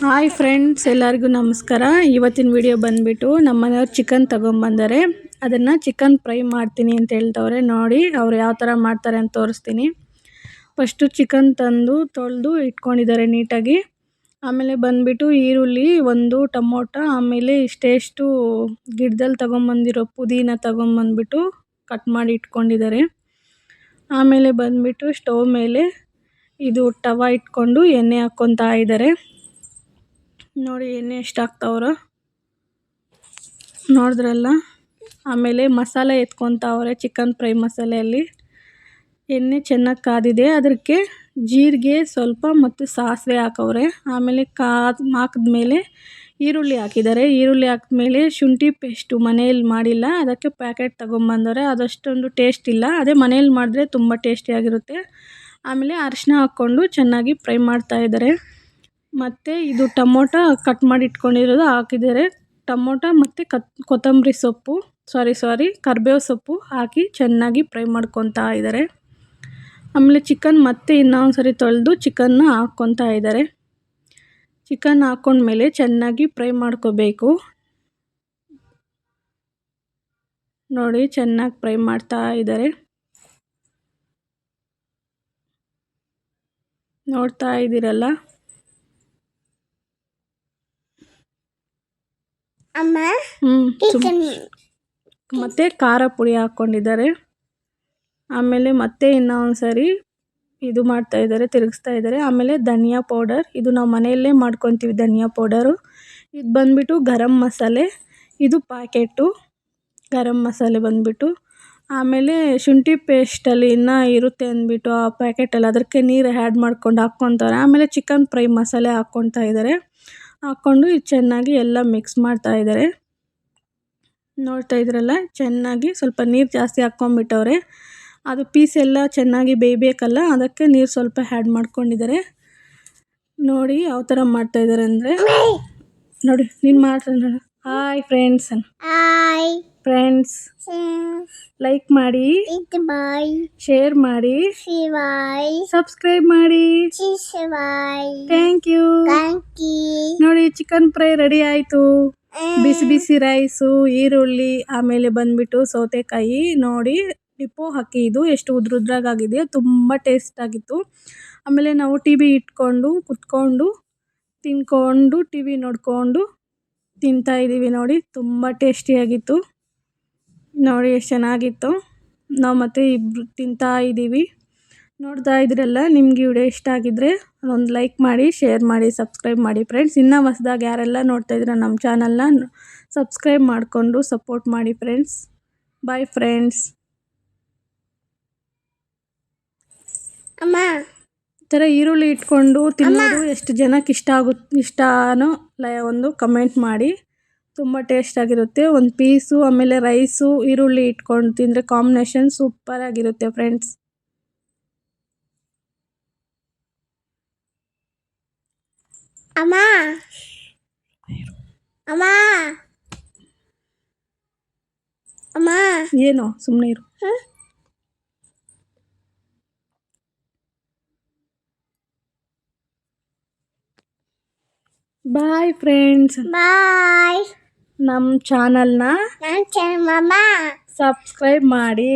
Hi friends, ಎಲ್ಲರಿಗೂ ನಮಸ್ಕಾರ. ಇವತ್ತಿನ ವಿಡಿಯೋ ಬಂದುಬಿಟ್ಟು ನಮ್ಮ ಮನೆಯವ್ರು ಚಿಕನ್ ತೊಗೊಂಬಂದರೆ ಅದನ್ನು ಚಿಕನ್ ಫ್ರೈ ಮಾಡ್ತೀನಿ ಅಂತ ಹೇಳ್ತವ್ರೆ. ನೋಡಿ ಅವ್ರು ಯಾವ ಥರ ಮಾಡ್ತಾರೆ ಅಂತ ತೋರಿಸ್ತೀನಿ. ಫಸ್ಟು ಚಿಕನ್ ತಂದು ತೊಳೆದು ಇಟ್ಕೊಂಡಿದ್ದಾರೆ ನೀಟಾಗಿ. ಆಮೇಲೆ ಬಂದುಬಿಟ್ಟು ಈರುಳ್ಳಿ, ಒಂದು ಟೊಮೊಟೊ, ಆಮೇಲೆ ಇಷ್ಟೆಷ್ಟು ಗಿಡದಲ್ಲಿ ತೊಗೊಂಬಂದಿರೋ ಪುದೀನ ತೊಗೊಂಬಂದ್ಬಿಟ್ಟು ಕಟ್ ಮಾಡಿ ಇಟ್ಕೊಂಡಿದ್ದಾರೆ. ಆಮೇಲೆ ಬಂದುಬಿಟ್ಟು ಸ್ಟವ್ ಮೇಲೆ ಇದು ತವ ಇಟ್ಕೊಂಡು ಎಣ್ಣೆ ಹಾಕ್ಕೊತಾ ಇದ್ದಾರೆ. ನೋಡಿ ಎಣ್ಣೆ ಎಷ್ಟು ಹಾಕ್ತಾವ್ರ ನೋಡಿದ್ರಲ್ಲ. ಆಮೇಲೆ ಮಸಾಲೆ ಎತ್ಕೊತಾವ್ರೆ. ಚಿಕನ್ ಫ್ರೈ ಮಸಾಲೆಯಲ್ಲಿ ಎಣ್ಣೆ ಚೆನ್ನಾಗಿ ಕಾದಿದೆ. ಅದಕ್ಕೆ ಜೀರಿಗೆ ಸ್ವಲ್ಪ ಮತ್ತು ಸಾಸಿವೆ ಹಾಕವ್ರೆ. ಆಮೇಲೆ ಹಾಕಿದ್ಮೇಲೆ ಈರುಳ್ಳಿ ಹಾಕಿದ್ದಾರೆ. ಈರುಳ್ಳಿ ಹಾಕಿದ್ಮೇಲೆ ಶುಂಠಿ ಪೇಸ್ಟು ಮನೆಯಲ್ಲಿ ಮಾಡಿಲ್ಲ, ಅದಕ್ಕೆ ಪ್ಯಾಕೆಟ್ ತೊಗೊಂಬಂದವ್ರೆ. ಅದಷ್ಟೊಂದು ಟೇಸ್ಟ್ ಇಲ್ಲ, ಅದೇ ಮನೇಲಿ ಮಾಡಿದ್ರೆ ತುಂಬ ಟೇಸ್ಟಿಯಾಗಿರುತ್ತೆ. ಆಮೇಲೆ ಅರಿಶಿನ ಹಾಕ್ಕೊಂಡು ಚೆನ್ನಾಗಿ ಫ್ರೈ ಮಾಡ್ತಾಯಿದ್ದಾರೆ. ಮತ್ತು ಇದು ಟೊಮೊಟೊ ಕಟ್ ಮಾಡಿ ಇಟ್ಕೊಂಡಿರೋದು ಹಾಕಿದ್ದಾರೆ. ಟೊಮೊಟೊ ಮತ್ತು ಕೊತ್ತಂಬರಿ ಸೊಪ್ಪು ಕರಿಬೇವು ಸೊಪ್ಪು ಹಾಕಿ ಚೆನ್ನಾಗಿ ಫ್ರೈ ಮಾಡ್ಕೊತಾ ಇದ್ದಾರೆ. ಆಮೇಲೆ ಚಿಕನ್ ಮತ್ತೆ ಇನ್ನೊಂದು ಸರಿ ತೊಳೆದು ಚಿಕನ್ನ ಹಾಕ್ಕೊತಾ ಇದ್ದಾರೆ. ಚಿಕನ್ ಹಾಕ್ಕೊಂಡ್ಮೇಲೆ ಚೆನ್ನಾಗಿ ಫ್ರೈ ಮಾಡ್ಕೋಬೇಕು. ನೋಡಿ ಚೆನ್ನಾಗಿ ಫ್ರೈ ಮಾಡ್ತಾ ಇದ್ದಾರೆ. ನೋಡ್ತಾ ಇದ್ದೀರಲ್ಲ. ಮತ್ತು ಖಾರ ಪುಡಿ ಹಾಕ್ಕೊಂಡಿದ್ದಾರೆ. ಆಮೇಲೆ ಮತ್ತೆ ಇನ್ನೊಂದು ಸರಿ ಇದು ಮಾಡ್ತಾ ಇದ್ದಾರೆ, ತಿರುಗಿಸ್ತಾ ಇದ್ದಾರೆ. ಆಮೇಲೆ ಧನಿಯಾ ಪೌಡರ್, ಇದು ನಾವು ಮನೆಯಲ್ಲೇ ಮಾಡ್ಕೊತೀವಿ ಧನಿಯಾ ಪೌಡರು. ಇದು ಬಂದುಬಿಟ್ಟು ಗರಂ ಮಸಾಲೆ, ಇದು ಪ್ಯಾಕೆಟು ಗರಂ ಮಸಾಲೆ ಬಂದುಬಿಟ್ಟು. ಆಮೇಲೆ ಶುಂಠಿ ಪೇಸ್ಟಲ್ಲಿ ಇನ್ನೂ ಇರುತ್ತೆ ಅಂದ್ಬಿಟ್ಟು ಆ ಪ್ಯಾಕೆಟಲ್ಲಿ ಅದಕ್ಕೆ ನೀರು ಆ್ಯಡ್ ಮಾಡ್ಕೊಂಡು ಹಾಕ್ಕೊತಾರೆ. ಆಮೇಲೆ ಚಿಕನ್ ಫ್ರೈ ಮಸಾಲೆ ಹಾಕ್ಕೊತಾ ಇದ್ದಾರೆ. ಹಾಕ್ಕೊಂಡು ಇದು ಚೆನ್ನಾಗಿ ಎಲ್ಲ ಮಿಕ್ಸ್ ಮಾಡ್ತಾ ಇದ್ದಾರೆ. ನೋಡ್ತಾ ಇದ್ರಲ್ಲ, ಚೆನ್ನಾಗಿ ಸ್ವಲ್ಪ ನೀರು ಜಾಸ್ತಿ ಹಾಕ್ಕೊಂಬಿಟ್ಟವ್ರೆ. ಅದು ಪೀಸ್ ಎಲ್ಲ ಚೆನ್ನಾಗಿ ಬೇಯಬೇಕಲ್ಲ, ಅದಕ್ಕೆ ನೀರು ಸ್ವಲ್ಪ ಆ್ಯಡ್ ಮಾಡ್ಕೊಂಡಿದ್ದಾರೆ. ನೋಡಿ ಯಾವ ಥರ ಮಾಡ್ತಾಯಿದ್ದಾರೆ ಅಂದರೆ, ನೋಡಿ ನೀನು ಮಾಡ್ತಾರೆ. ಹಾಯ್ ಫ್ರೆಂಡ್ಸ್, ಫ್ರೆಂಡ್ಸ್ ಲೈಕ್ ಮಾಡಿ, ಶೇರ್ ಮಾಡಿ, ಸಬ್ಸ್ಕ್ರೈಬ್ ಮಾಡಿ. Thank you. ನೋಡಿ ಚಿಕನ್ ಫ್ರೈ ರೆಡಿ ಆಯಿತು. ಬಿಸಿ ಬಿಸಿ ರೈಸು, ಈರುಳ್ಳಿ, ಆಮೇಲೆ ಬಂದುಬಿಟ್ಟು ಸೌತೆಕಾಯಿ. ನೋಡಿ ಡಿಪ್ಪೋ ಹಾಕಿ ಇದು ಎಷ್ಟು ಉದ್ರುದ್ರಾಗಿದೆ, ತುಂಬ ಟೇಸ್ಟ್ ಆಗಿತ್ತು. ಆಮೇಲೆ ನಾವು ಟಿ ವಿ ಇಟ್ಕೊಂಡು ಕುತ್ಕೊಂಡು ತಿನ್ಕೊಂಡು ಟಿ ವಿ ನೋಡಿಕೊಂಡು ತಿಂತಾಯಿದ್ದೀವಿ. ನೋಡಿ ತುಂಬ ಟೇಸ್ಟಿಯಾಗಿತ್ತು. ನೋಡಿ ಎಷ್ಟು ಚೆನ್ನಾಗಿತ್ತು. ನಾವು ಮತ್ತೆ ಇಬ್ಬರು ತಿಂತಾ ಇದ್ದೀವಿ. ನೋಡ್ತಾ ಇದ್ರಲ್ಲ. ನಿಮ್ಗೆ ವಿಡಿಯೋ ಇಷ್ಟ ಆಗಿದ್ದರೆ ಒಂದು ಲೈಕ್ ಮಾಡಿ, ಶೇರ್ ಮಾಡಿ, ಸಬ್ಸ್ಕ್ರೈಬ್ ಮಾಡಿ ಫ್ರೆಂಡ್ಸ್. ಇನ್ನೂ ಹೊಸದಾಗಿ ಯಾರೆಲ್ಲ ನೋಡ್ತಾ ಇದ್ದೀರ ನಮ್ಮ ಚಾನಲ್ನ ಸಬ್ಸ್ಕ್ರೈಬ್ ಮಾಡಿಕೊಂಡು ಸಪೋರ್ಟ್ ಮಾಡಿ ಫ್ರೆಂಡ್ಸ್. Bye friends. ಈ ಥರ ಈರುಳ್ಳಿ ಇಟ್ಕೊಂಡು ತಿನ್ನೋದು ಎಷ್ಟು ಜನಕ್ಕೆ ಇಷ್ಟನೋ ಒಂದು ಕಮೆಂಟ್ ಮಾಡಿ. ತುಂಬ ಟೇಸ್ಟಾಗಿರುತ್ತೆ. ಒಂದು ಪೀಸು ಆಮೇಲೆ ರೈಸು ಈರುಳ್ಳಿ ಇಟ್ಕೊಂಡು ತಿಂದರೆ ಕಾಂಬಿನೇಷನ್ ಸೂಪರಾಗಿರುತ್ತೆ ಫ್ರೆಂಡ್ಸ್. ಏನೋ ಸುಮ್ಮನೆ ಇರು. Bye friends. ನಮ್ಮ ಚಾನಲ್ನ ಸಬ್ಸ್ಕ್ರೈಬ್ ಮಾಡಿ.